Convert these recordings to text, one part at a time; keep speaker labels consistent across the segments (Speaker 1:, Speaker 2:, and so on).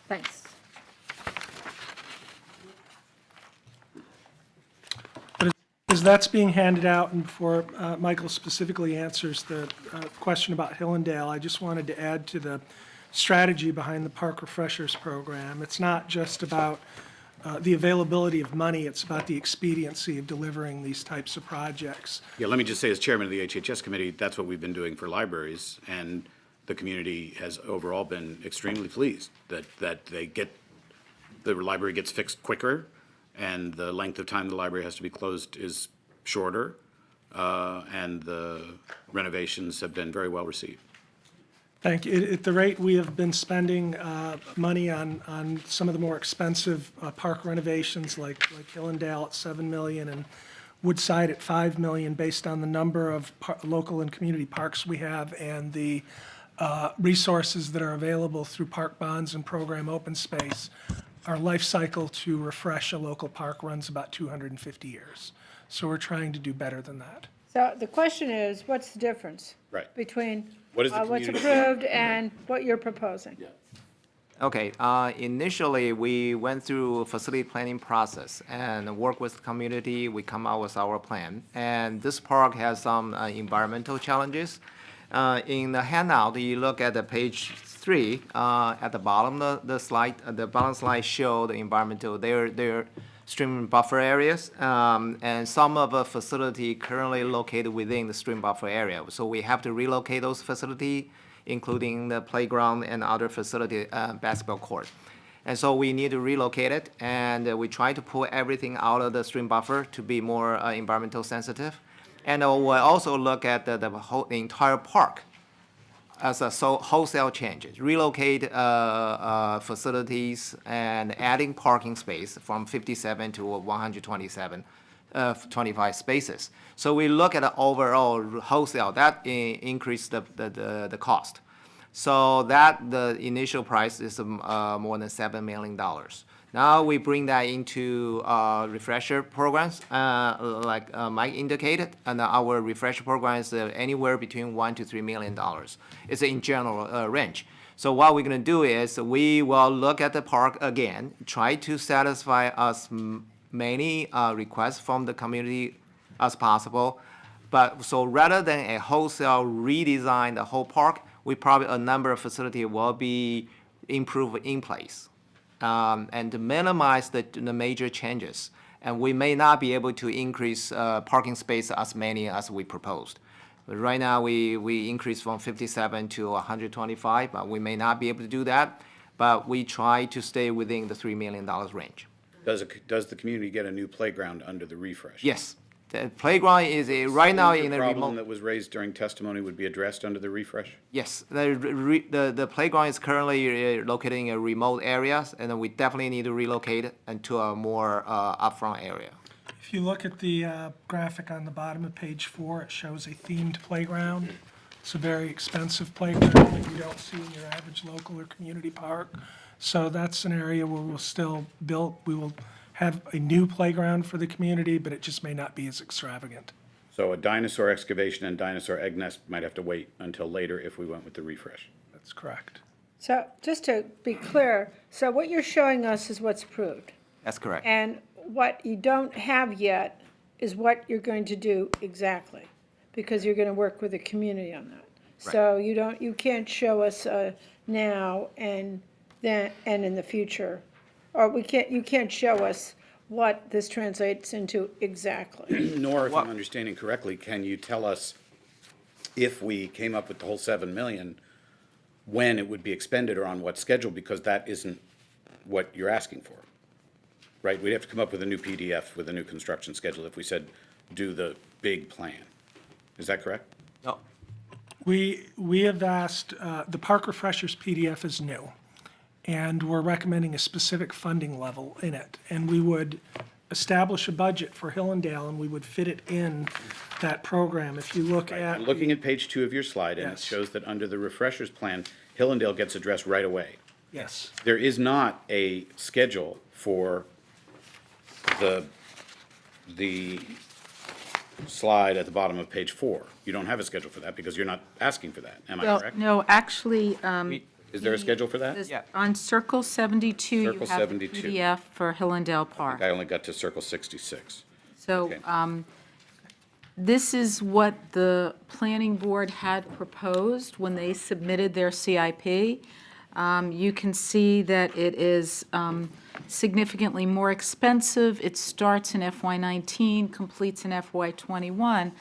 Speaker 1: Thanks.
Speaker 2: As that's being handed out, and before Michael specifically answers the question about Hillandale, I just wanted to add to the strategy behind the Park Refreshers Program. It's not just about the availability of money, it's about the expediency of delivering these types of projects.
Speaker 3: Yeah, let me just say, as chairman of the HHS committee, that's what we've been doing for libraries, and the community has overall been extremely pleased that the library gets fixed quicker, and the length of time the library has to be closed is shorter, and the renovations have been very well received.
Speaker 2: Thank you. At the rate we have been spending money on some of the more expensive park renovations like Hillandale at $7 million and Woodside at $5 million, based on the number of local and community parks we have and the resources that are available through park bonds and program open space. Our life cycle to refresh a local park runs about 250 years. So we're trying to do better than that.
Speaker 1: So the question is, what's the difference?
Speaker 3: Right.
Speaker 1: Between
Speaker 3: What is the
Speaker 1: what's
Speaker 3: community-
Speaker 1: approved and what you're proposing?
Speaker 4: Okay, initially, we went through a facility planning process and work with the community. We come out with our plan. And this park has some environmental challenges. In the handout, you look at the page 3, at the bottom of the slide, the bottom slide show the environmental, they're stream buffer areas, and some of the facility currently located within the stream buffer area. So we have to relocate those facility, including the playground and other facility, basketball court. And so we need to relocate it, and we try to pull everything out of the stream buffer to be more environmental sensitive. And we'll also look at the entire park as a wholesale changes, relocate facilities and adding parking space from 57 to 127, 25 spaces. So we look at the overall wholesale, that increased the cost. So that the initial price is more than $7 million. Now we bring that into refresher programs, like Mike indicated, and our refresher program is anywhere between $1 to $3 million. It's in general range. So what we're going to do is we will look at the park again, try to satisfy as many requests from the community as possible. But so rather than a wholesale redesign the whole park, we probably a number of facilities will be improved in place. And to minimize the major changes. And we may not be able to increase parking space as many as we proposed. But right now, we increased from 57 to 125, but we may not be able to do that. But we try to stay within the $3 million range.
Speaker 3: Does the community get a new playground under the refresh?
Speaker 4: Yes, the playground is right now
Speaker 3: The
Speaker 4: in a
Speaker 3: problem
Speaker 4: remote.
Speaker 3: that was raised during testimony would be addressed under the refresh?
Speaker 4: Yes, the playground is currently located in a remote areas, and then we definitely need to relocate it into a more upfront area.
Speaker 2: If you look at the graphic on the bottom of page 4, it shows a themed playground. It's a very expensive playground that you don't see in your average local or community park. So that's an area where we'll still build, we will have a new playground for the community, but it just may not be as extravagant.
Speaker 3: So a dinosaur excavation and dinosaur egg nest might have to wait until later if we went with the refresh.
Speaker 2: That's correct.
Speaker 1: So just to be clear, so what you're showing us is what's approved.
Speaker 4: That's correct.
Speaker 1: And what you don't have yet is what you're going to do exactly, because you're going to work with the community on that. So you can't show us now and then and in the future, or you can't show us what this translates into exactly.
Speaker 3: Nor, if I'm understanding correctly, can you tell us if we came up with the whole $7 million, when it would be expended or on what schedule, because that isn't what you're asking for, right? We'd have to come up with a new PDF with a new construction schedule if we said, do the big plan. Is that correct?
Speaker 4: No.
Speaker 2: We have asked, the Park Refreshers PDF is new, and we're recommending a specific funding level in it. And we would establish a budget for Hillandale, and we would fit it in that program. If you look at.
Speaker 3: I'm looking at page 2 of your slide, and it
Speaker 2: Yes.
Speaker 3: shows that under the refreshers plan, Hillandale gets addressed right away.
Speaker 2: Yes.
Speaker 3: There is not a schedule for the slide at the bottom of page 4. You don't have a schedule for that because you're not asking for that. Am I
Speaker 5: Well,
Speaker 3: correct?
Speaker 5: no, actually,
Speaker 3: Is there a schedule for that?
Speaker 5: This-
Speaker 4: Yeah.
Speaker 5: On Circle 72, you
Speaker 3: Circle
Speaker 5: have the
Speaker 3: 72.
Speaker 5: PDF for Hillandale Park.
Speaker 3: I only got to Circle 66.
Speaker 5: So
Speaker 3: Okay.
Speaker 5: this is what the planning board had proposed when they submitted their CIP. You can see that it is significantly more expensive. It starts in FY19, completes in FY21.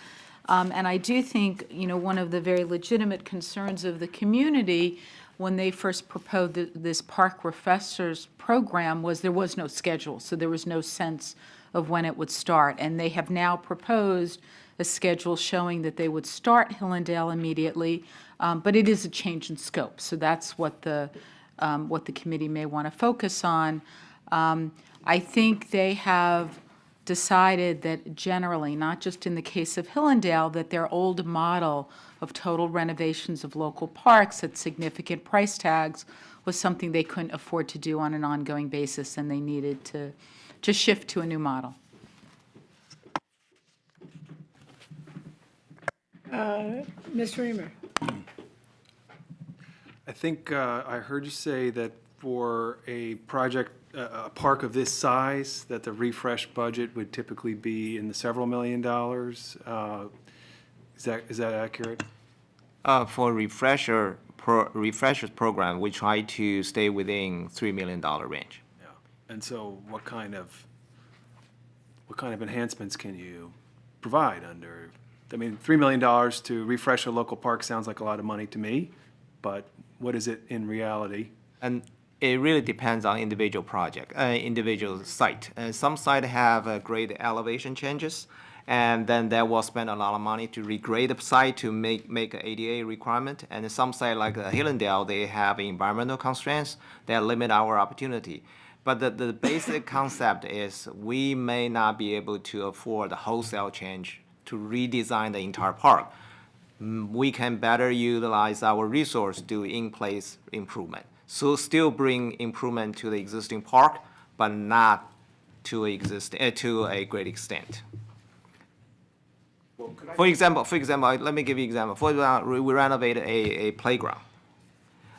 Speaker 5: And I do think, one of the very legitimate concerns of the community when they first proposed this park refreshers program was there was no schedule, so there was no sense of when it would start. And they have now proposed a schedule showing that they would start Hillandale immediately, but it is a change in scope. So that's what the committee may want to focus on. I think they have decided that generally, not just in the case of Hillandale, that their old model of total renovations of local parks at significant price tags was something they couldn't afford to do on an ongoing basis, and they needed to shift to a new model.
Speaker 1: Ms. Reamer?
Speaker 6: I think I heard you say that for a project, a park of this size, that the refresh budget would typically be in the several $1 million. Is that accurate?
Speaker 4: For refreshers program, we try to stay within $3 million range.
Speaker 6: Yeah. And so what kind of enhancements can you provide under, I mean, $3 million to refresh a local park sounds like a lot of money to me, but what is it in reality?
Speaker 4: And it really depends on individual project, individual site. Some site have great elevation changes, and then they will spend a lot of money to regrade the site to make an ADA requirement. And some site like Hillandale, they have environmental constraints that limit our opportunity. But the basic concept is we may not be able to afford a wholesale change to redesign the entire park. We can better utilize our resource to in-place improvement. So still bring improvement to the existing park, but not to a great extent. For example, let me give you an example. For example, we renovate a playground.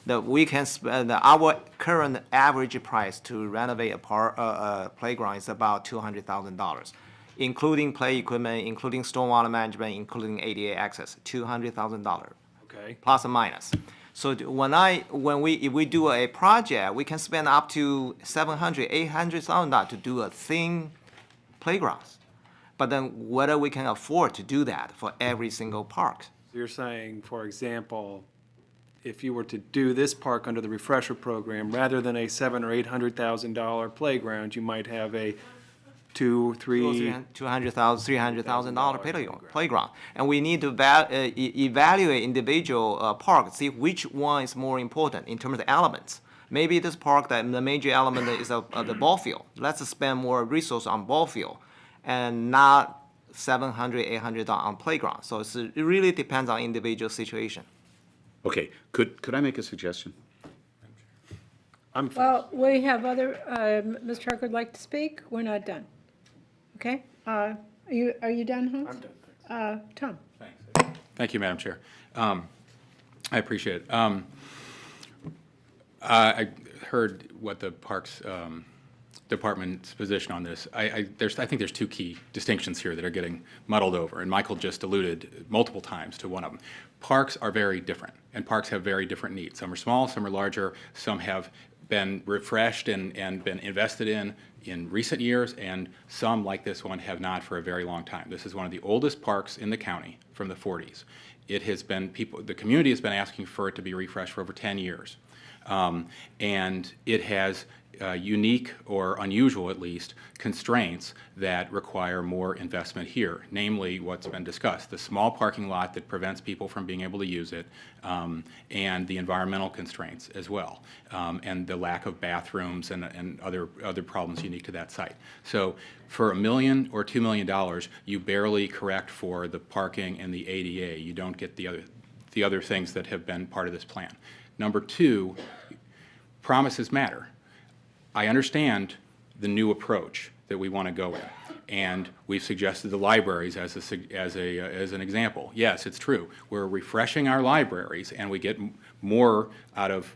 Speaker 4: We can spend our current average price to renovate a playground is about $200,000, including play equipment, including stormwater management, including ADA access, $200,000.
Speaker 6: Okay.
Speaker 4: Plus or minus. So if we do a project, we can spend up to $700,000, $800,000 to do a thin playgrounds. But then whether we can afford to do that for every single park.
Speaker 6: So you're saying, for example, if you were to do this park under the refresher program, rather than a $700,000 or $800,000 playground, you might have a $200,000,
Speaker 4: $300,000 playground. And we need to evaluate individual parks, see which one is more important in terms of elements. Maybe this park, the major element is the ball field. Let's spend more resources on ball field and not $700,000, $800,000 on playground. So it really depends on individual situation.
Speaker 3: Okay, could I make a suggestion?
Speaker 1: Well, we have other, Mr. Harker would like to speak? We're not done. Okay? Are you done, Hans? I'm done. Tom?
Speaker 7: Thank you, Madam Chair. I appreciate it. I heard what the Parks Department's position on this. I think there's two key distinctions here that are getting muddled over, and Michael just alluded multiple times to one of them. Parks are very different, and parks have very different needs. Some are small, some are larger, some have been refreshed and been invested in recent years, and some, like this one, have not for a very long time. This is one of the oldest parks in the county from the 40s. It has been, the community has been asking for it to be refreshed for over 10 years. And it has unique, or unusual at least, constraints that require more investment here, namely what's been discussed, the small parking lot that prevents people from being able to use it, and the environmental constraints as well, and the lack of bathrooms and other problems unique to that site. So for $1 million or $2 million, you barely correct for the parking and the ADA. You don't get the other things that have been part of this plan. Number two, promises matter. I understand the new approach that we want to go in, and We've suggested the libraries as an example. Yes, it's true. We're refreshing our libraries, and we get more out of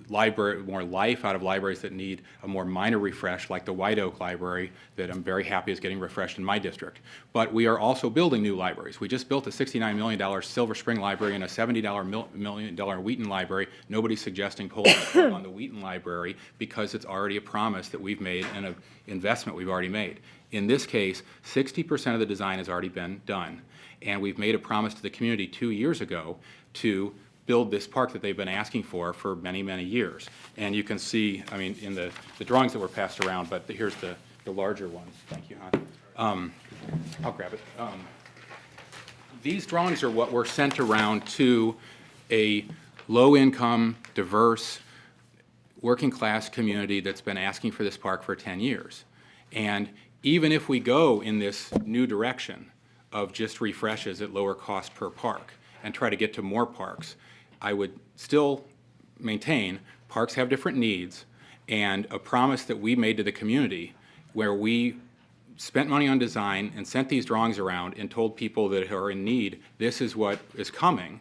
Speaker 7: more life out of libraries that need a more minor refresh, like the White Oak Library that I'm very happy is getting refreshed in my district. But we are also building new libraries. We just built a $69 million Silver Spring Library and a $70 million Wheaton Library. Nobody's suggesting pulling the plug on the Wheaton Library because it's already a promise that we've made and an investment we've already made. In this case, 60% of the design has already been done, and we've made a promise to the community 2 years ago to build this park that they've been asking for many, many years. And you can see, I mean, in the drawings that were passed around, but here's the larger ones. Thank you, hon. I'll grab it. These drawings are what were sent around to a low-income, diverse, working-class community that's been asking for this park for 10 years. And even if we go in this new direction of just refreshes at lower cost per park and try to get to more parks, I would still maintain parks have different needs, and a promise that we made to the community where we spent money on design and sent these drawings around and told people that are in need, this is what is coming.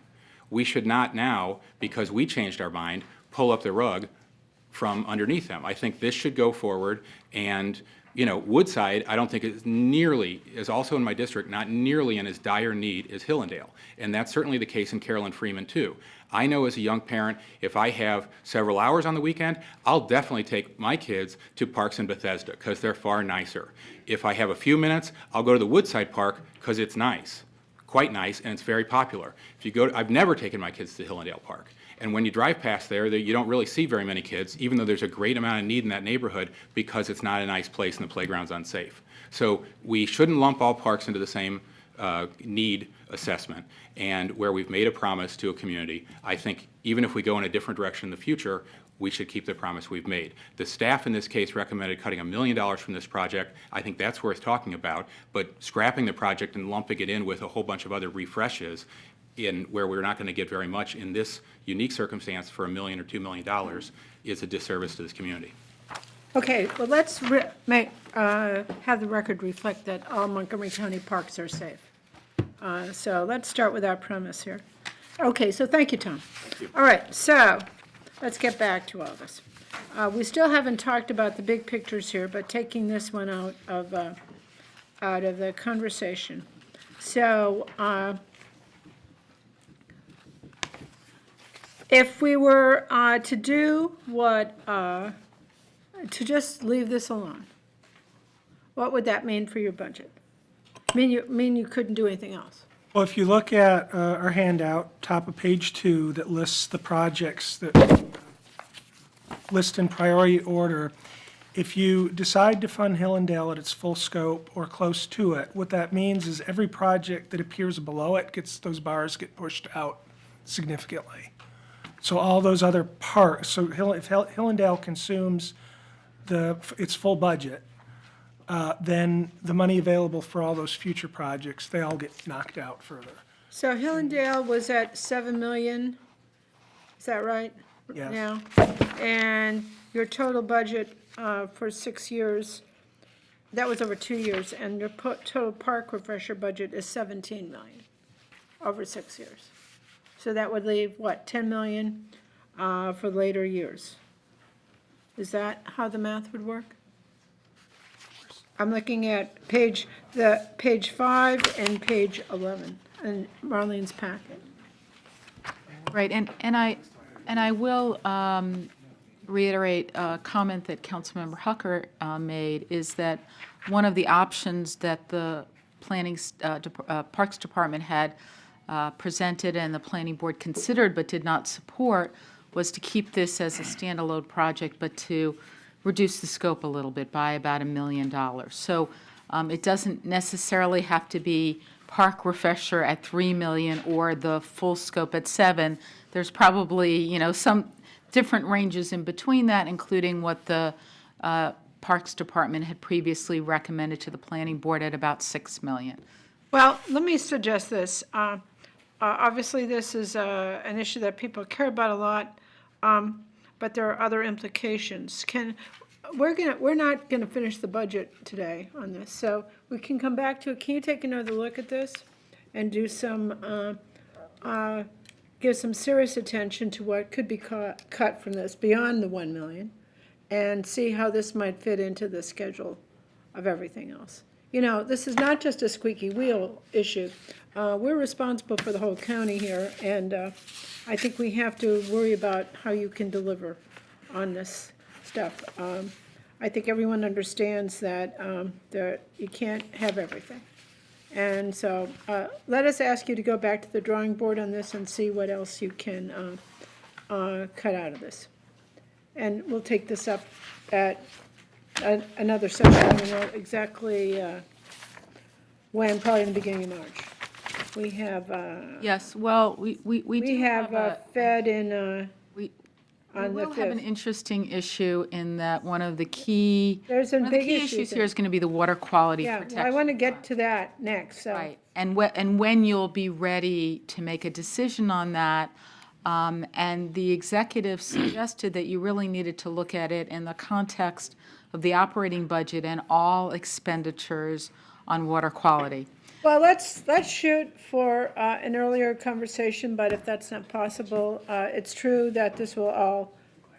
Speaker 7: We should not now, because we changed our mind, pull up the rug from underneath them. I think this should go forward, and you know, Woodside, I don't think is also in my district, not nearly in as dire need as Hillandale. And that's certainly the case in Carolyn Freeman too. I know as a young parent, if I have several hours on the weekend, I'll definitely take my kids to parks in Bethesda because they're far nicer. If I have a few minutes, I'll go to the Woodside Park because it's nice, quite nice, and it's very popular. If you go, I've never taken my kids to Hillandale Park. And when you drive past there, you don't really see very many kids, even though there's a great amount of need in that neighborhood because it's not a nice place and the playground's unsafe. So we shouldn't lump all parks into the same need assessment. And where we've made a promise to a community, I think even if we go in a different direction in the future, we should keep the promise we've made. The staff in this case recommended cutting $1 million from this project. I think that's worth talking about, but scrapping the project and lumping it in with a whole bunch of other refreshes in where we're not going to get very much in this unique circumstance for $1 million or $2 million is a disservice to this community.
Speaker 1: Okay, well, let's have the record reflect that all Montgomery County parks are safe. So let's start with our premise here. Okay, so thank you, Tom. All right, so let's get back to all this. We still haven't talked about the big pictures here, but taking this one out of the conversation. So if we were to do what, to just leave this alone, what would that mean for your budget? Mean you couldn't do anything else?
Speaker 2: Well, if you look at our handout, top of page 2, that lists the projects that list in priority order, if you decide to fund Hillandale at its full scope or close to it, what that means is every project that appears below it those bars get pushed out significantly. So all those other parks, so if Hillandale consumes its full budget, then the money available for all those future projects, they all get knocked out further.
Speaker 1: So Hillandale was at 7 million, is that right?
Speaker 2: Yes.
Speaker 1: Now, and your total budget for 6 years, that was over 2 years, and your total park refresher budget is 17 million over 6 years. So that would leave, what, 10 million for later years? Is that how the math would work? I'm looking at page 5 and page 11 in Marlene's packet.
Speaker 5: Right, and I will reiterate a comment that Councilmember Hucker made, is that one of the options that the Parks Department had presented and the Planning Board considered but did not support was to keep this as a standalone project, but to reduce the scope a little bit by about $1 million. So it doesn't necessarily have to be park refresher at 3 million or the full scope at 7. There's probably, some different ranges in between that, including what the Parks Department had previously recommended to the Planning Board at about 6 million.
Speaker 1: Well, let me suggest this. Obviously, this is an issue that people care about a lot, but there are other implications. we're not gonna finish the budget today on this, so we can come back to it. Can you take another look at this and do some, give some serious attention to what could be cut from this beyond the 1 million, and see how this might fit into the schedule of everything else. You know, this is not just a squeaky wheel issue. We're responsible for the whole county here, and I think we have to worry about how you can deliver on this stuff. I think everyone understands that, that you can't have everything. And so, let us ask you to go back to the drawing board on this and see what else you can cut out of this. And we'll take this up at another session, we know exactly when, probably in the beginning of March. We have,
Speaker 5: Yes, well, we
Speaker 1: we
Speaker 5: do
Speaker 1: have a FED in,
Speaker 5: we
Speaker 1: on the
Speaker 5: will have an
Speaker 1: 5th.
Speaker 5: interesting issue in that one of the key,
Speaker 1: There's some
Speaker 5: one of the
Speaker 1: big
Speaker 5: key
Speaker 1: issues
Speaker 5: issues
Speaker 1: in-
Speaker 5: here is going to be the water quality
Speaker 1: Yeah,
Speaker 5: protection.
Speaker 1: well, I want to get to that next, so.
Speaker 5: Right, and when you'll be ready to make a decision on that. And the executive suggested that you really needed to look at it in the context of the operating budget and all expenditures on water quality.
Speaker 1: Well, let's shoot for an earlier conversation, but if that's not possible, it's true that this will all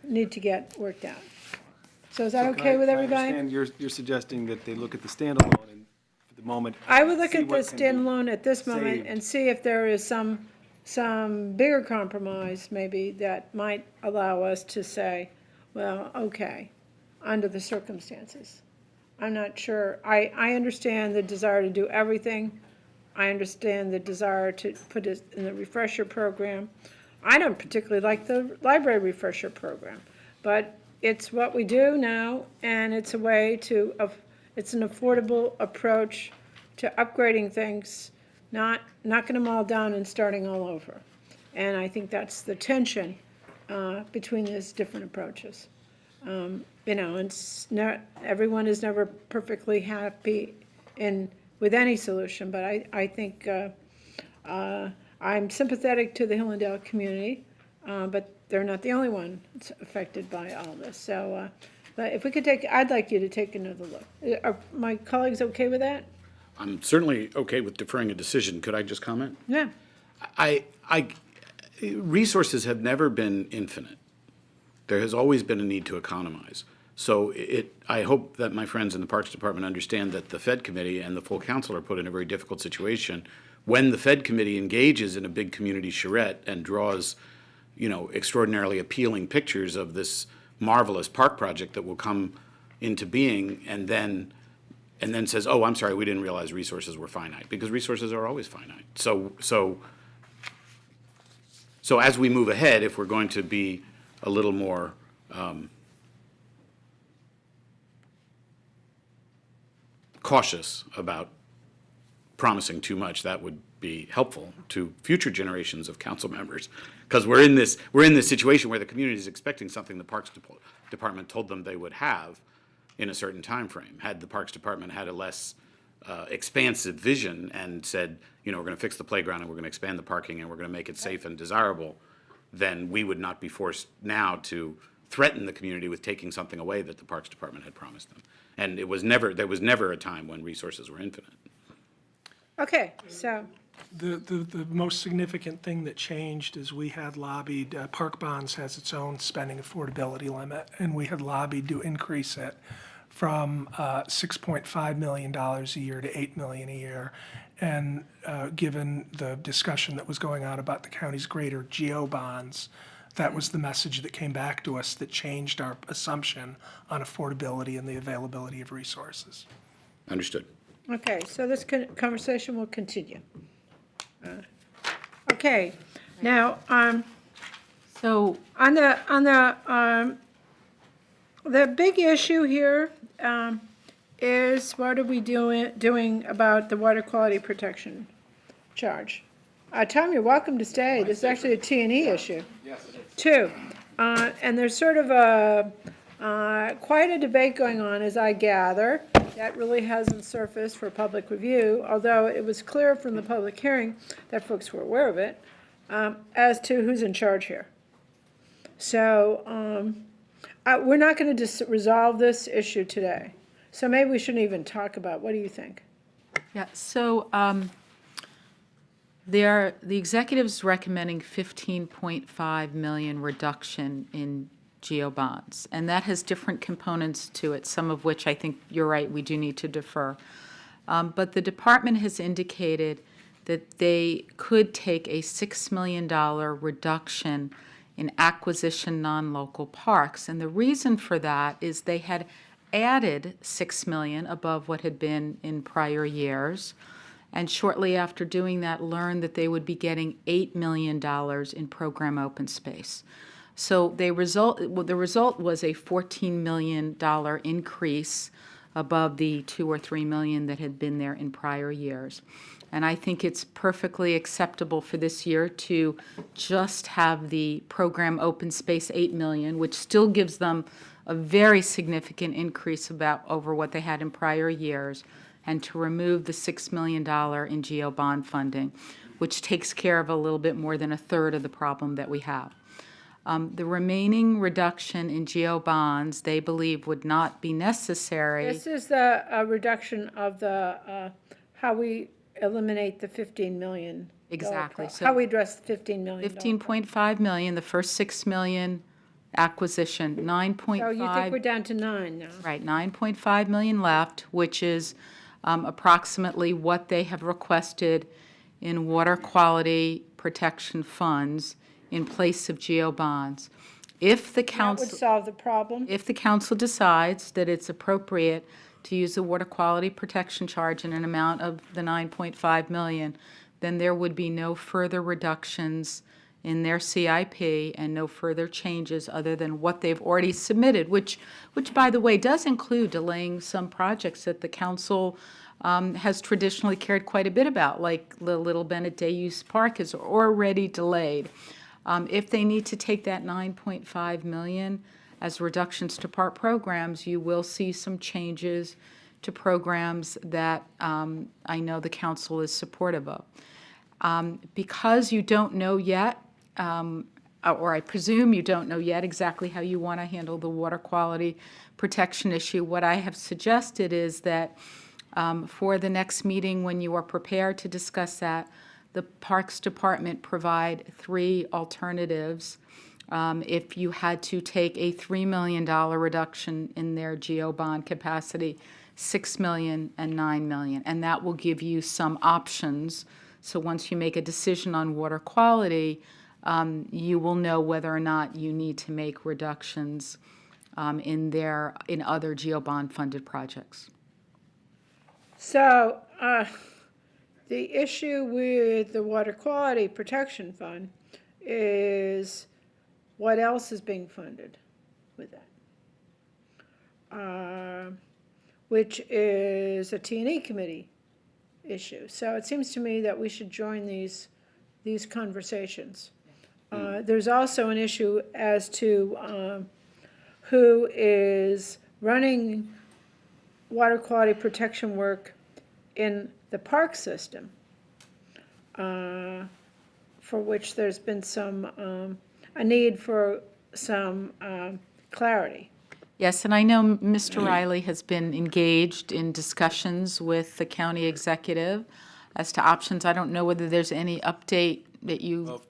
Speaker 1: need to get worked out. So is that okay with everybody?
Speaker 6: And you're suggesting that they look at the standalone and for the moment.
Speaker 1: I would look
Speaker 6: see
Speaker 1: at the
Speaker 6: what can be
Speaker 1: standalone at this moment
Speaker 6: saved.
Speaker 1: and see if there is some bigger compromise maybe that might allow us to say, well, okay, under the circumstances. I'm not sure. I understand the desire to do everything. I understand the desire to put it in the refresher program. I don't particularly like the library refresher program, but it's what we do now, and it's a way to, it's an affordable approach to upgrading things, not knocking them all down and starting all over. And I think that's the tension between these different approaches. You know, it's not, everyone is never perfectly happy with any solution, but I think I'm sympathetic to the Hillandale community, but they're not the only one that's affected by all this. So, but if we could I'd like you to take another look. Are my colleagues okay with that?
Speaker 3: I'm certainly okay with deferring a decision. Could I just comment?
Speaker 1: Yeah.
Speaker 3: Resources have never been infinite. There has always been a need to economize. So I hope that my friends in the Parks Department understand that the FED committee and the full council are put in a very difficult situation. When the FED committee engages in a big community charrette and draws, you know, extraordinarily appealing pictures of this marvelous park project that will come into being, and then says, oh, I'm sorry, we didn't realize resources were finite, because resources are always finite. So as we move ahead, if we're going to be a little more cautious about promising too much, that would be helpful to future generations of council members, because we're in this situation where the community is expecting something the Parks Department told them they would have in a certain time frame. Had the Parks Department had a less expansive vision and said, you know, we're going to fix the playground and we're going to expand the parking and we're going to make it safe and desirable, then we would not be forced now to threaten the community with taking something away that the Parks Department had promised them. And there was never a time when resources were infinite.
Speaker 1: Okay, so,
Speaker 2: The most significant thing that changed is we had lobbied, Park Bonds has its own spending affordability limit, and we had lobbied to increase it from $6.5 million a year to $8 million a year. And given the discussion that was going on about the county's greater geo bonds, that was the message that came back to us that changed our assumption on affordability and the availability of resources.
Speaker 3: Understood.
Speaker 1: okay, so this conversation will continue. Okay, now,
Speaker 5: So,
Speaker 1: on the big issue here is what are we doing about the water quality protection charge? Tom, you're welcome to stay. This is actually a T&E issue. Yes, it is. Too. And there's sort of quite a debate going on, as I gather. That really hasn't surfaced for public review, although it was clear from the public hearing that folks were aware of it, as to who's in charge here. So we're not gonna resolve this issue today, so maybe we shouldn't even talk about, what do you think?
Speaker 5: Yeah, so the executive's recommending 15.5 million reduction in GO bonds, and that has different components to it, some of which I think you're right, we do need to defer. But the department has indicated that they could take a $6 million reduction in acquisition non-local parks. And the reason for that is they had added 6 million above what had been in prior years. And shortly after doing that, learned that they would be getting $8 million in program open space. So the result was a $14 million increase above the 2 or 3 million that had been there in prior years. And I think it's perfectly acceptable for this year to just have the program open space 8 million, which still gives them a very significant increase over what they had in prior years, and to remove the $6 million in GO bond funding, which takes care of a little bit more than a third of the problem that we have. The remaining reduction in GO bonds, they believe, would not be necessary.
Speaker 1: This is the reduction of the, how we eliminate the 15 million.
Speaker 5: Exactly.
Speaker 1: How we address the 15 million.
Speaker 5: 15.5 million, the first 6 million acquisition, 9.5.
Speaker 1: So you think we're down to 9 now?
Speaker 5: Right, 9.5 million left, which is approximately what they have requested in water quality protection funds in place of GO bonds. If the
Speaker 1: That
Speaker 5: council.
Speaker 1: would solve the problem?
Speaker 5: If the council decides that it's appropriate to use the water quality protection charge in an amount of the 9.5 million, then there would be no further reductions in their CIP and no further changes other than what they've already submitted, which by the way, does include delaying some projects that the council has traditionally cared quite a bit about, like the Little Bennett Day Use Park is already delayed. If they need to take that 9.5 million as reductions to park programs, you will see some changes to programs that I know the council is supportive of. Because you don't know yet, or I presume you don't know yet exactly how you want to handle the water quality protection issue, what I have suggested is that for the next meeting, when you are prepared to discuss that, the Parks Department provide 3 alternatives if you had to take a $3 million reduction in their GO bond capacity, 6 million and 9 million. And that will give you some options. So once you make a decision on water quality, you will know whether or not you need to make reductions in other GO bond funded projects.
Speaker 1: So, the issue with the Water Quality Protection Fund is what else is being funded with that? Which is a T&E committee issue. So it seems to me that we should join these conversations. There's also an issue as to who is running water quality protection work in the park system, for which there's been a need for some clarity.
Speaker 5: Yes, and I know Mr. Riley has been engaged in discussions with the county executive as to options. I don't know whether there's any update that you.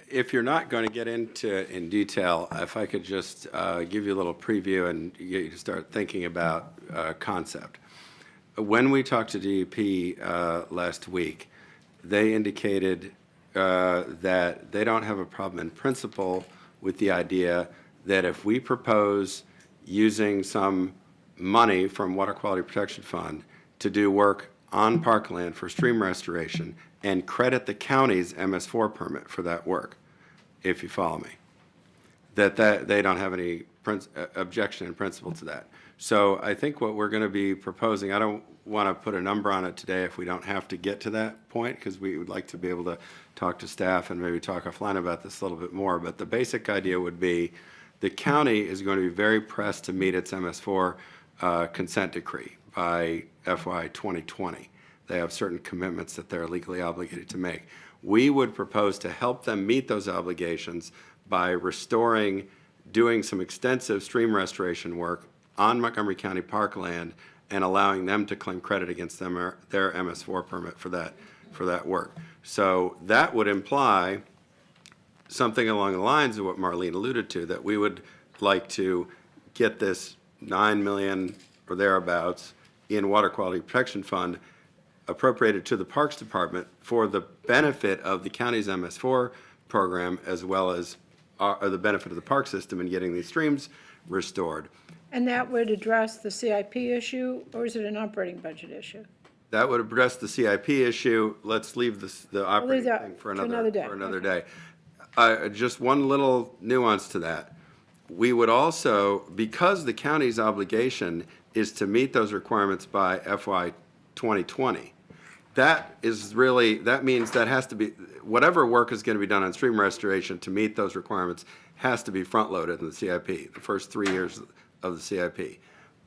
Speaker 8: If you're not going to get into it in detail, if I could just give you a little preview and get you to start thinking about concept. When we talked to DEP last week, they indicated that they don't have a problem in principle with the idea that if we propose using some money from Water Quality Protection Fund to do work on parkland for stream restoration and credit the county's MS4 permit for that work, if you follow me, that they don't have any objection in principle to that. So I think what we're going to be proposing, I don't want to put a number on it today if we don't have to get to that point, because we would like to be able to talk to staff and maybe talk offline about this a little bit more. But the basic idea would be the county is going to be very pressed to meet its MS4 consent decree by FY 2020. They have certain commitments that they're legally obligated to make. We would propose to help them meet those obligations by restoring doing some extensive stream restoration work on Montgomery County parkland and allowing them to claim credit against them, their MS4 permit for that work. So that would imply something along the lines of what Marlene alluded to, that we would like to get this 9 million or thereabouts in Water Quality Protection Fund appropriated to the Parks Department for the benefit of the county's MS4 program, as well as the benefit of the park system in getting these streams restored.
Speaker 1: And that would address the CIP issue, or is it an operating budget issue?
Speaker 8: That would address the CIP issue. Let's leave the operating
Speaker 1: that
Speaker 8: thing for
Speaker 1: to another day.
Speaker 8: another day. Just one little nuance to that. We would also, because the county's obligation is to meet those requirements by FY 2020, that means that has to be, whatever work is going to be done on stream restoration to meet those requirements has to be front-loaded in the CIP, the first 3 years of the CIP.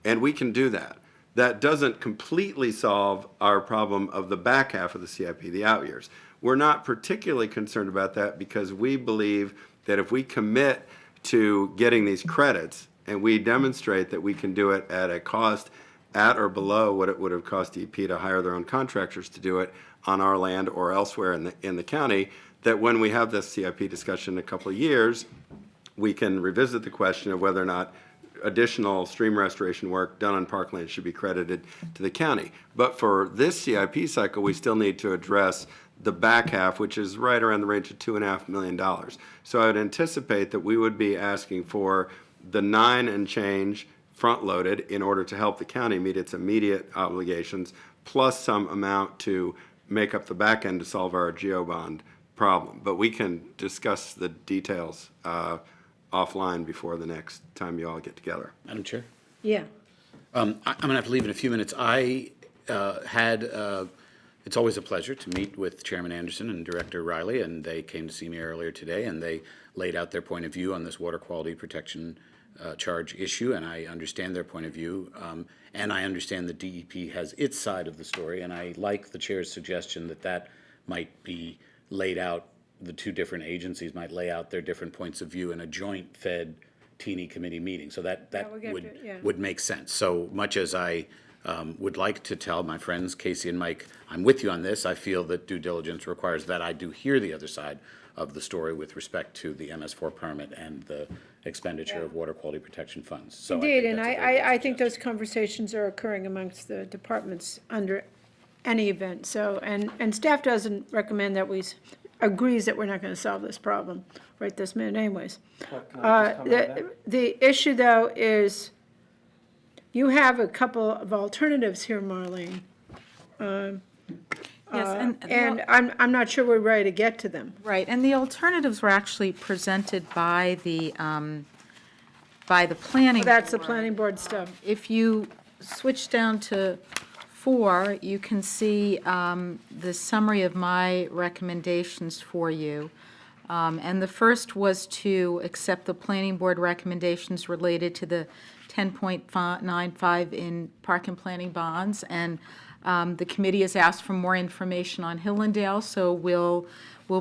Speaker 8: And we can do that. That doesn't completely solve our problem of the back half of the CIP, the out years. We're not particularly concerned about that because we believe that if we commit to getting these credits and we demonstrate that we can do it at a cost at or below what it would have cost EP to hire their own contractors to do it on our land or elsewhere in the county, that when we have this CIP discussion in a couple of years, we can revisit the question of whether or not additional stream restoration work done on parkland should be credited to the county. But for this CIP cycle, we still need to address the back half, which is right around the range of $2.5 million. So I would anticipate that we would be asking for the 9 and change front-loaded in order to help the county meet its immediate obligations, plus some amount to make up the back end to solve our GeoBond problem. But we can discuss the details offline before the next time you all get together.
Speaker 3: Madam Chair?
Speaker 1: Yeah.
Speaker 3: I'm going to have to leave in a few minutes. It's always a pleasure to meet with Chairman Anderson and Director Riley, and they came to see me earlier today, and they laid out their point of view on this water quality protection charge issue, and I understand their point of view, and I understand the DEP has its side of the story, and I like the Chair's suggestion that might be laid out, the two different agencies might lay out their different points of view in a joint PHED Teeny committee meeting, so that
Speaker 1: we'll get to it, yeah.
Speaker 3: would make sense. So much as I would like to tell my friends Casey and Mike, I'm with you on this, I feel that due diligence requires that I do hear the other side of the story with respect to the MS4 permit and the expenditure of water quality protection funds. So
Speaker 1: Indeed, and
Speaker 3: that's a very good
Speaker 1: I think those
Speaker 3: suggestion.
Speaker 1: conversations are occurring amongst the departments under any event. So, and staff doesn't recommend that agrees that we're not going to solve this problem right this minute anyways. The issue, though, is you have a couple of alternatives here, Marlene.
Speaker 5: Yes,
Speaker 1: And I'm not sure we're ready to get to them.
Speaker 5: right, and the alternatives were actually presented by the planning.
Speaker 1: That's the
Speaker 5: board.
Speaker 1: planning board stuff.
Speaker 5: If you switch down to 4, you can see the summary of my recommendations for you. And the first was to accept the planning board recommendations related to the 10.95 in park and planning bonds. And the committee has asked for more information on Hillandale, so we'll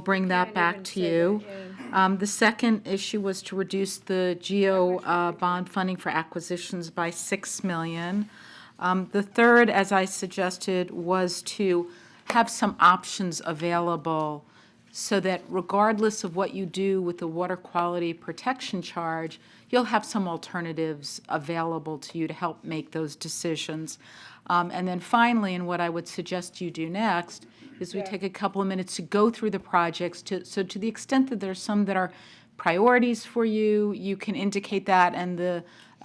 Speaker 5: bring that back to you. The second issue was to reduce the GEO bond funding for acquisitions by $6 million. The third, as I suggested, was to have some options available so that regardless of what you do with the water quality protection charge, you'll have some alternatives available to you to help make those decisions. And then finally, and what I would suggest you do next, is we take a couple of minutes to go through the projects, so to the extent that there's some that are priorities for you, you can indicate that, and the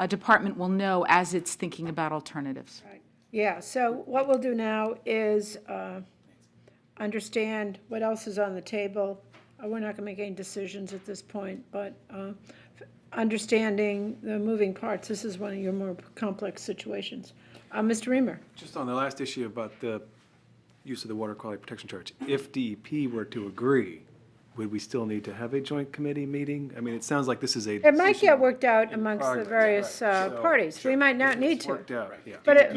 Speaker 5: department will know as it's thinking about alternatives.
Speaker 1: Yeah, so what we'll do now is understand what else is on the table. We're not going to make any decisions at this point, but understanding the moving parts, this is one of your more complex situations. Mr. Reamer?
Speaker 6: Just on the last issue about the use of the water quality protection charge, if DEP were to agree would we still need to have a joint committee meeting? I mean, it sounds like this is a.
Speaker 1: It might
Speaker 6: decision
Speaker 1: get worked out amongst the
Speaker 6: progress.
Speaker 1: various
Speaker 6: So,
Speaker 1: parties. We might not need
Speaker 6: it's
Speaker 1: to.
Speaker 6: worked out, yeah.
Speaker 1: But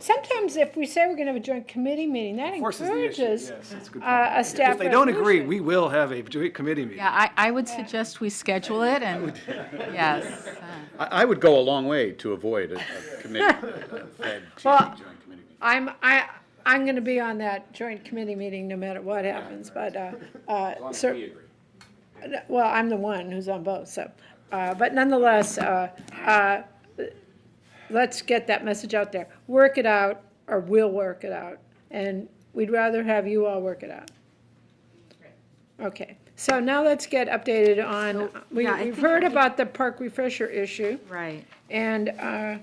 Speaker 1: sometimes if we say we're going to have a joint committee meeting, that
Speaker 6: Forces the issue,
Speaker 1: encourages
Speaker 6: yes, that's a good
Speaker 1: a staff
Speaker 6: If they don't agree,
Speaker 1: resolution.
Speaker 6: we will have a joint committee meeting.
Speaker 5: Yeah, I would suggest we schedule it and, yes.
Speaker 3: I would go a long way to avoid a committee, a Fed
Speaker 1: Well,
Speaker 3: joint committee meeting.
Speaker 1: I'm going to be on that joint committee meeting no matter what happens, but, well, I'm the one who's on both, so, but nonetheless, let's get that message out there. Work it out, or we'll work it out, and we'd rather have you all work it out. Okay, so now let's get updated on,
Speaker 5: yeah, I
Speaker 1: we've
Speaker 5: think
Speaker 1: heard about the park refresher issue.
Speaker 5: Right.
Speaker 1: And I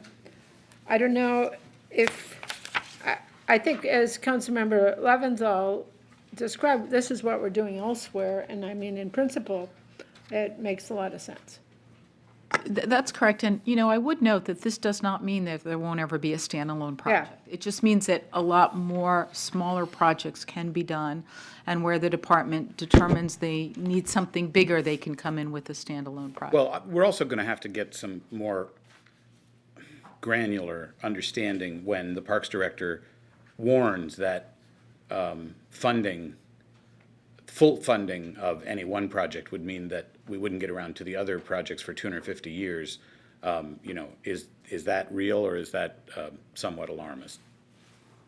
Speaker 1: don't know if, I think as Councilmember Leventhal described, this is what we're doing elsewhere, and I mean, in principle, it makes a lot of sense.
Speaker 5: That's correct, and, I would note that this does not mean that there won't ever be a standalone project. It just means that a lot more smaller projects can be done, and where the department determines they need something bigger, they can come in with a standalone project.
Speaker 3: Well, we're also going to have to get some more granular understanding when the Parks Director warns that full funding of any one project would mean that we wouldn't get around to the other projects for 250 years. Is that real, or is that somewhat alarmist?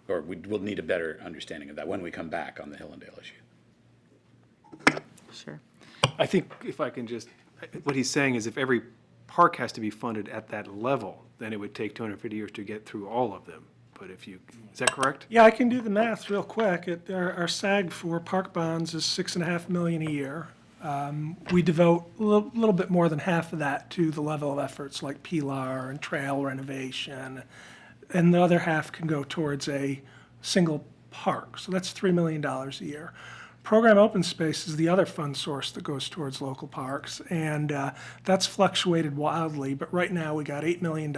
Speaker 3: Or we'll need a better understanding of that when we come back on the Hillandale issue.
Speaker 5: Sure.
Speaker 6: I think if I can just, what he's saying is if every park has to be funded at that level, then it would take 250 years to get through all of them. But if you, is that correct?
Speaker 2: Yeah, I can do the math real quick. Our SAG for park bonds is $6.5 million a year. We devote a little bit more than half of that to the level of efforts like PLAR and trail renovation, and the other half can go towards a single park. So that's $3 million a year. Program open space is the other fund source that goes towards local parks, and that's fluctuated wildly, but right now we got $8 million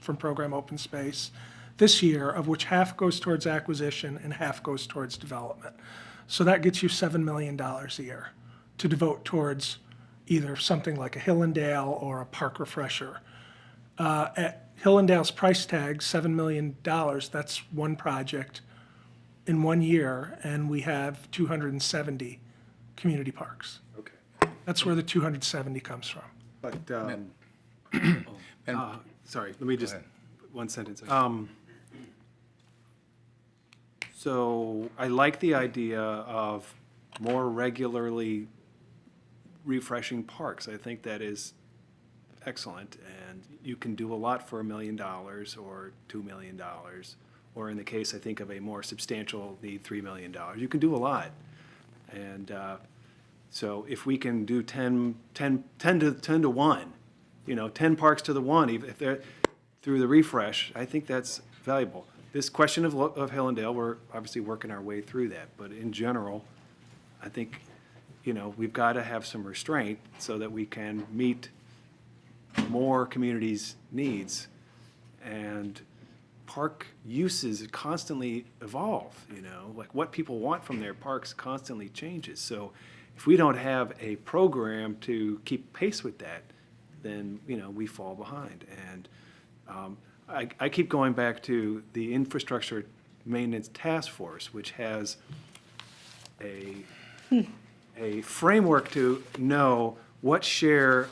Speaker 2: from program open space this year, of which half goes towards acquisition and half goes towards development. So that gets you $7 million a year to devote towards either something like a Hillandale or a park refresher. At Hillandale's price tag, $7 million, that's one project in 1 year, and we have 270 community parks.
Speaker 6: Okay.
Speaker 2: That's where the 270 comes from.
Speaker 6: But, sorry, let me just, one sentence. So I like the idea of more regularly refreshing parks. I think that is excellent, and you can do a lot for $1 million or $2 million, or in the case, I think, of a more substantial need, $3 million. You can do a lot. And so if we can do 10 to 1, 10 parks to the 1, even if they're through the refresh, I think that's valuable. This question of Hillandale, we're obviously working our way through that, but in general, I think, we've got to have some restraint so that we can meet more communities' needs. And park uses constantly evolve, like what people want from their parks constantly changes. So if we don't have a program to keep pace with that, then, we fall behind. And I keep going back to the Infrastructure Maintenance Task Force, which has a framework to know what share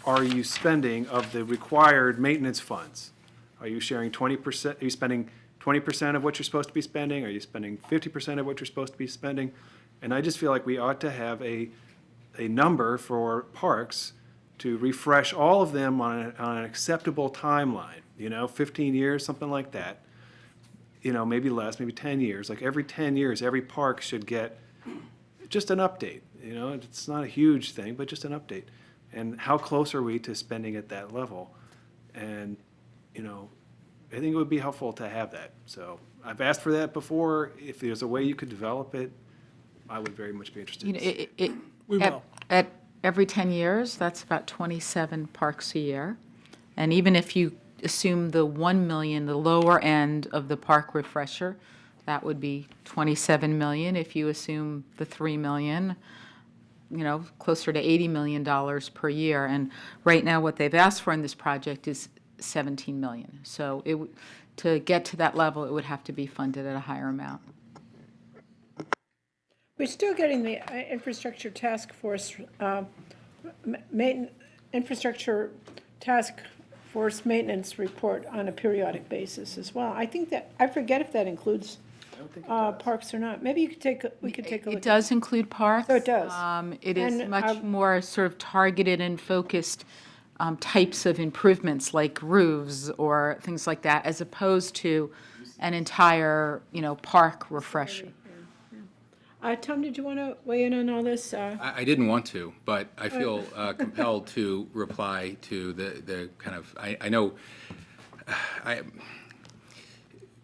Speaker 6: are you spending of the required maintenance funds. Are you sharing 20%? Are you spending 20% of what you're supposed to be spending? Are you spending 50% of what you're supposed to be spending? And I just feel like we ought to have a number for parks to refresh all of them on an acceptable timeline, 15 years, something like that. Maybe less, maybe 10 years. Like every 10 years, every park should get just an update. It's not a huge thing, but just an update. And how close are we to spending at that level? And, I think it would be helpful to have that. So I've asked for that before. If there's a way you could develop it, I would very much be interested.
Speaker 2: We will.
Speaker 5: At every 10 years, that's about 27 parks a year. And even if you assume the 1 million, the lower end of the park refresher, that would be 27 million. If you assume the 3 million, closer to $80 million per year. And right now, what they've asked for in this project is $17 million. So to get to that level, it would have to be funded at a higher amount.
Speaker 1: We're still getting the infrastructure task force, infrastructure task force maintenance report on a periodic basis as well. I think that, I forget if that includes parks or not. Maybe we could take a look.
Speaker 5: It does include parks.
Speaker 1: So it does.
Speaker 5: It is
Speaker 1: And,
Speaker 5: much more sort of targeted and focused types of improvements like roofs or things like that, as opposed to an entire, park refresher.
Speaker 1: Tom, did you want to weigh in on all this?
Speaker 7: I didn't want to, but I feel compelled to reply to the kind of, I know,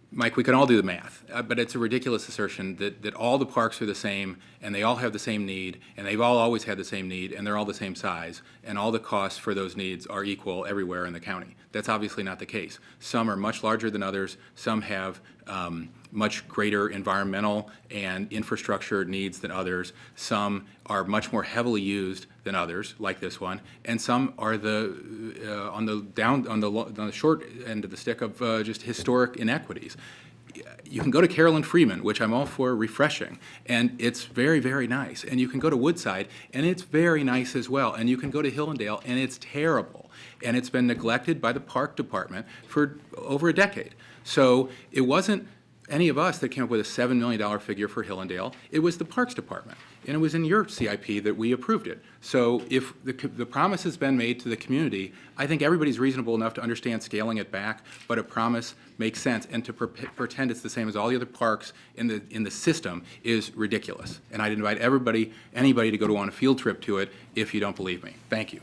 Speaker 7: Mike, we can all do the math, but it's a ridiculous assertion that all the parks are the same, and they all have the same need, and they've all always had the same need, and they're all the same size, and all the costs for those needs are equal everywhere in the county. That's obviously not the case. Some are much larger than others. Some have much greater environmental and infrastructure needs than others. Some are much more heavily used than others, like this one, and some are on the short end of the stick of just historic inequities. You can go to Carolyn Freeman, which I'm all for refreshing, and it's very, very nice. And you can go to Woodside, and it's very nice as well. And you can go to Hillandale, and it's terrible. And it's been neglected by the park department for over a decade. So it wasn't any of us that came up with a $7 million figure for Hillandale. It was the Parks Department, and it was in your CIP that we approved it. So if the promise has been made to the community, I think everybody's reasonable enough to understand scaling it back, but a promise makes sense, and to pretend it's the same as all the other parks in the system is ridiculous. And I'd invite anybody to go on a field trip to it if you don't believe me. Thank you.